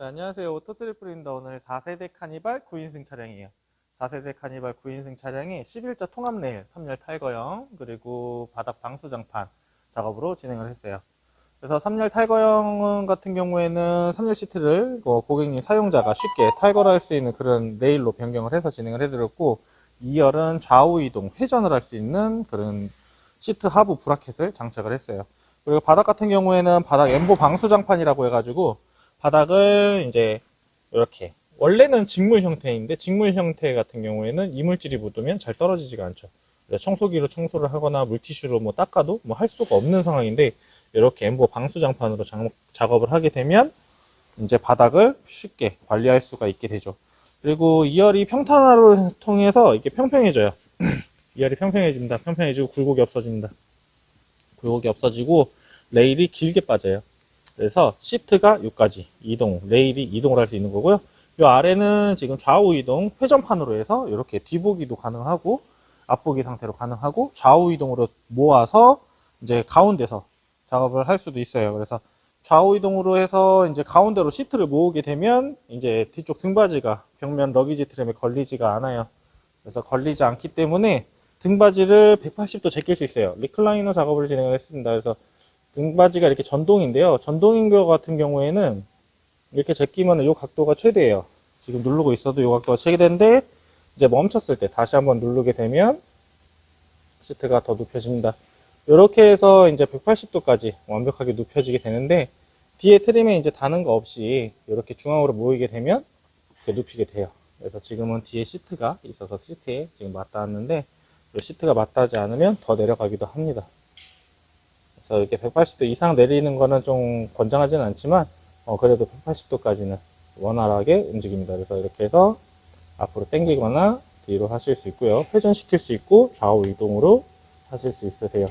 네, 안녕하세요. 오토트리플입니다. 오늘 4세대 카니발 9인승 차량이에요. 4세대 카니발 9인승 차량이 11자 통합 레일, 3열 탈거형, 그리고 바닥 방수장판 작업으로 진행을 했어요. 그래서 3열 탈거형 같은 경우에는 3열 시트를 고객님 사용자가 쉽게 탈거를 할 수 있는 그런 레일로 변경을 해서 진행을 해드렸고, 2열은 좌우 이동, 회전을 할 수 있는 그런 시트 하부 브라켓을 장착을 했어요. 그리고 바닥 같은 경우에는 바닥 엠보 방수장판이라고 해가지고 바닥을 이제 이렇게, 원래는 직물 형태인데 직물 형태 같은 경우에는 이물질이 묻으면 잘 떨어지지가 않죠. 그래서 청소기로 청소를 하거나 물티슈로 뭐 닦아도 뭐 할 수가 없는 상황인데, 이렇게 엠보 방수장판으로 작업을 하게 되면 이제 바닥을 쉽게 관리할 수가 있게 되죠. 그리고 2열이 평탄화를 통해서 이게 평평해져요. 2열이 평평해집니다. 평평해지고 굴곡이 없어집니다. 굴곡이 없어지고 레일이 길게 빠져요. 그래서 시트가 여기까지 이동, 레일이 이동을 할 수 있는 거고요. 이 아래는 지금 좌우 이동 회전판으로 해서 이렇게 뒤보기도 가능하고 앞보기 상태로 가능하고 좌우 이동으로 모아서 이제 가운데서 작업을 할 수도 있어요. 그래서 좌우 이동으로 해서 이제 가운데로 시트를 모으게 되면 이제 뒤쪽 등받이가 벽면 러기지 트램에 걸리지가 않아요. 그래서 걸리지 않기 때문에 등받이를 180도 제낄 수 있어요. 리클라이너 작업을 진행을 했습니다. 그래서 등받이가 이렇게 전동인데요. 전동인 것 같은 경우에는 이렇게 제끼면 이 각도가 최대예요. 지금 누르고 있어도 이 각도가 최대인데, 이제 멈췄을 때 다시 한번 누르게 되면 시트가 더 눕혀집니다. 이렇게 해서 이제 180도까지 완벽하게 눕혀지게 되는데, 뒤에 트림에 이제 다는 거 없이 이렇게 중앙으로 모이게 되면 이렇게 눕히게 돼요. 그래서 지금은 뒤에 시트가 있어서 시트에 지금 맞닿았는데, 이 시트가 맞닿지 않으면 더 내려가기도 합니다. 그래서 이렇게 180도 이상 내리는 거는 좀 권장하지는 않지만, 그래도 180도까지는 원활하게 움직입니다. 그래서 이렇게 해서 앞으로 당기거나 뒤로 하실 수 있고요. 회전시킬 수 있고 좌우 이동으로 하실 수 있으세요.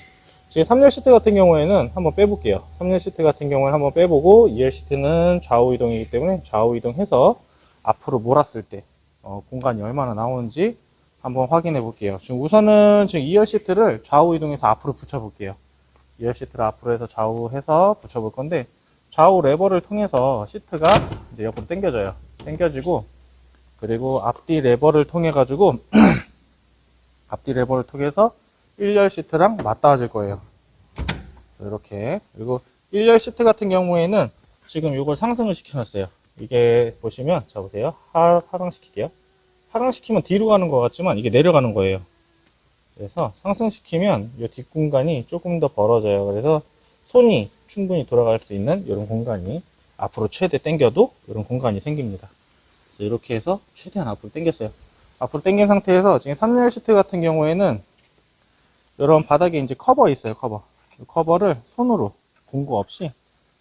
지금 3열 시트 같은 경우에는 한번 빼볼게요. 3열 시트 같은 경우는 한번 빼보고, 2열 시트는 좌우 이동이기 때문에 좌우 이동해서 앞으로 몰았을 때 공간이 얼마나 나오는지 한번 확인해 볼게요. 지금 우선은 지금 2열 시트를 좌우 이동해서 앞으로 붙여 볼게요. 2열 시트를 앞으로 해서 좌우해서 붙여볼 건데, 좌우 레버를 통해서 시트가 이제 옆으로 당겨져요. 당겨지고, 그리고 앞뒤 레버를 통해 가지고 앞뒤 레버를 통해서 1열 시트랑 맞닿아질 거예요. 이렇게. 그리고 1열 시트 같은 경우에는 지금 이걸 상승을 시켜놨어요. 이게 보시면, 자 보세요. 하강시킬게요. 하강시키면 뒤로 가는 것 같지만 이게 내려가는 거예요. 그래서 상승시키면 이 뒷공간이 조금 더 벌어져요. 그래서 손이 충분히 돌아갈 수 있는 이런 공간이, 앞으로 최대 당겨도 이런 공간이 생깁니다. 이렇게 해서 최대한 앞으로 당겼어요. 앞으로 당긴 상태에서 지금 3열 시트 같은 경우에는 이런 바닥에 이제 커버 있어요. 커버를 손으로, 공구 없이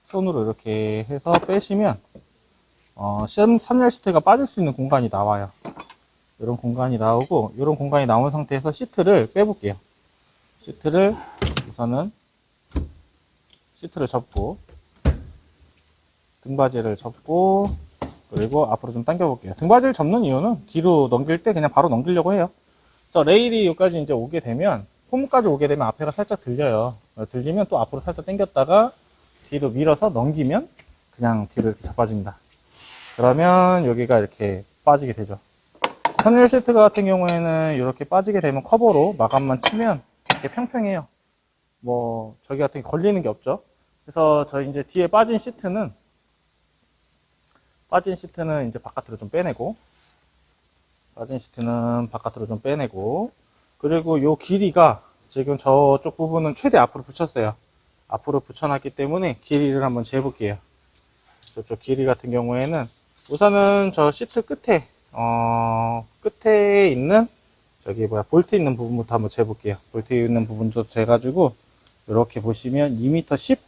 손으로 이렇게 해서 빼시면 3열 시트가 빠질 수 있는 공간이 나와요. 이런 공간이 나오고, 이런 공간이 나온 상태에서 시트를 빼볼게요. 시트를 우선은 시트를 접고, 등받이를 접고, 그리고 앞으로 좀 당겨 볼게요. 등받이를 접는 이유는 뒤로 넘길 때 그냥 바로 넘기려고 해요. 그래서 레일이 여기까지 이제 오게 되면, 홈까지 오게 되면 앞에가 살짝 들려요. 들리면 또 앞으로 살짝 당겼다가 뒤로 밀어서 넘기면 그냥 뒤로 이렇게 자빠집니다. 그러면 여기가 이렇게 빠지게 되죠. 3열 시트 같은 경우에는 이렇게 빠지게 되면 커버로 마감만 치면 이렇게 평평해요. 뭐 저기 같은 게 걸리는 게 없죠. 그래서 저 이제 뒤에 빠진 시트는 이제 바깥으로 좀 빼내고, 그리고 요 길이가 지금 저쪽 부분은 최대 앞으로 붙였어요. 앞으로 붙여놨기 때문에 길이를 한번 재볼게요. 저쪽 길이 같은 경우에는 우선은 저 시트 끝에 있는 볼트 있는 부분부터 한번 재볼게요. 볼트 있는 부분도 재가지고 이렇게 보시면 2m 10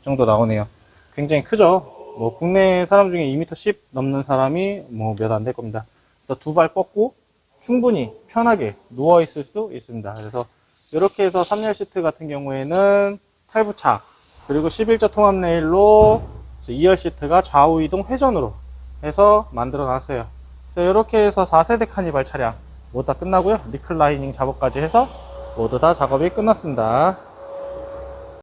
정도 나오네요. 굉장히 크죠. 뭐 국내 사람 중에 2m 10 넘는 사람이 뭐 몇 안 될 겁니다. 그래서 두 발 뻗고 충분히 편하게 누워 있을 수 있습니다. 그래서 이렇게 해서 3열 시트 같은 경우에는 탈부착, 그리고 11자 통합 레일로 2열 시트가 좌우 이동 회전으로 해서 만들어 놨어요. 그래서 이렇게 해서 4세대 카니발 차량 모두 다 끝나고요. 리클라이닝 작업까지 해서 모두 다 작업이 끝났습니다.